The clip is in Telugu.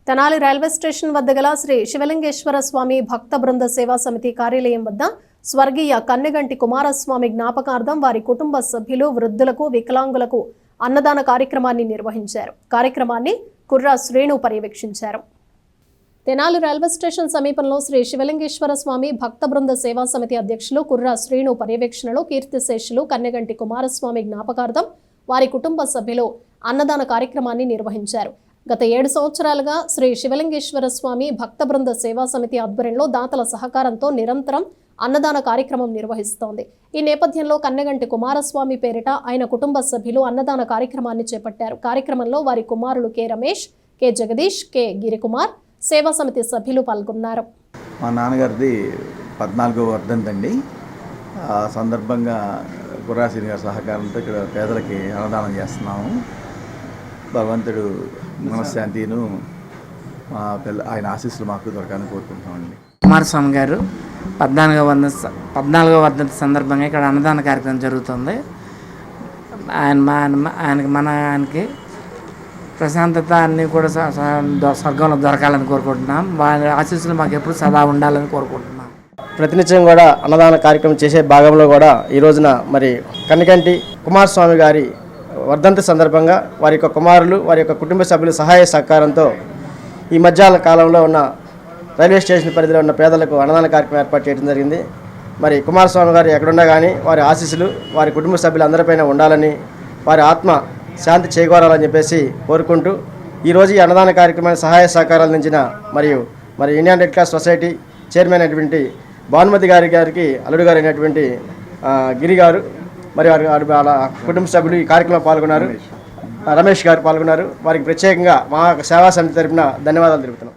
తెనాలి రైల్వే స్టేషన్ వద్ద గల శ్రీ శివలింగేశ్వర స్వామి భక్త బృంద సేవా సమితి కార్యాలయం వద్ద స్వర్గీయ కన్నెగంటి కుమారస్వామి జ్ఞాపకార్థం వారి కుటుంబ సభ్యులు వృద్ధులకు వికలాంగులకు అన్నదాన కార్యక్రమాన్ని నిర్వహించారు. కార్యక్రమాన్ని కుర్రా శ్రేణు పర్యవేక్షించారు. తెనాలి రైల్వే స్టేషన్ సమీపంలో శ్రీ శివలింగేశ్వర స్వామి భక్త బృంద సేవా సమితి అధ్యక్షులు కుర్రా శ్రేణు పర్యవేక్షణలో కీర్తిశేషులు కన్నెగంటి కుమారస్వామి జ్ఞాపకార్థం వారి కుటుంబ సభ్యులు అన్నదాన కార్యక్రమాన్ని నిర్వహించారు. గత 7 సంవత్సరాలుగా శ్రీ శివలింగేశ్వర స్వామి భక్త బృంద సేవా సమితి ఆధ్వర్యంలో దాతల సహకారంతో నిరంతరం అన్నదాన కార్యక్రమం నిర్వహిస్తోంది. ఈ నేపథ్యంలో కన్నెగంటి కుమారస్వామి పేరిట ఆయన కుటుంబ సభ్యులు అన్నదాన కార్యక్రమాన్ని చేపట్టారు. కార్యక్రమంలో వారి కుమారులు K Ramesh, K Jagadish, K Giri Kumar సేవా సమితి సభ్యులు పాల్గొన్నారు. మా నాన్నగారిది 14వ వర్ధంతి అండి. ఆ సందర్భంగా కుర్రాశ్రీ గారి సహకారంతో ఇక్కడ పేదలకి అన్నదానం చేస్తున్నాము. భగవంతుడు మనశ్శాంతిను మా ఆయన ఆశీస్సులు మాకు దొరకాలని కోరుకుంటున్నామండి. కుమారస్వామి గారు 14వ వర్ధంతి సందర్భంగా ఇక్కడ అన్నదాన కార్యక్రమం జరుగుతుంది. ఆయనకి ప్రశాంతత అన్నీ కూడా స్వర్గంలో దొరకాలని కోరుకుంటున్నాం. వారి ఆశీస్సులు మాకు ఎప్పుడు సదా ఉండాలని కోరుకుంటున్నాం. ప్రతినిత్యం కూడా అన్నదాన కార్యక్రమం చేసే భాగంలో కూడా ఈ రోజున మరి కన్నెగంటి కుమారస్వామి గారి వర్ధంతి సందర్భంగా వారి యొక్క కుమారులు, వారి యొక్క కుటుంబ సభ్యుల సహాయ సహకారంతో ఈ మధ్యాహ్న కాలంలో ఉన్న రైల్వే స్టేషన్ పరిధిలో ఉన్న పేదలకు అన్నదాన కార్యక్రమం ఏర్పాటు చేయడం జరిగింది. మరి కుమారస్వామి గారు ఎక్కడున్నా కానీ వారి ఆశీస్సులు వారి కుటుంబ సభ్యులందరిపైన ఉండాలని, వారి ఆత్మ శాంతి చేకూరాలని చెప్పేసి కోరుకుంటూ ఈరోజు ఈ అన్నదాన కార్యక్రమానికి సహాయ సహకారాలు అందించిన మరి Indian red cross society chairman అయినటువంటి భానుమతి గారికి అల్లుడు గారు అయినటువంటి గిరి గారు, మరి వాళ్ళ కుటుంబ సభ్యులు ఈ కార్యక్రమంలో పాల్గొన్నారు. రమేష్ గారు పాల్గొన్నారు. వారికి ప్రత్యేకంగా మా సేవా సమితి తరపున ధన్యవాదాలు తెలుపుతున్నాం.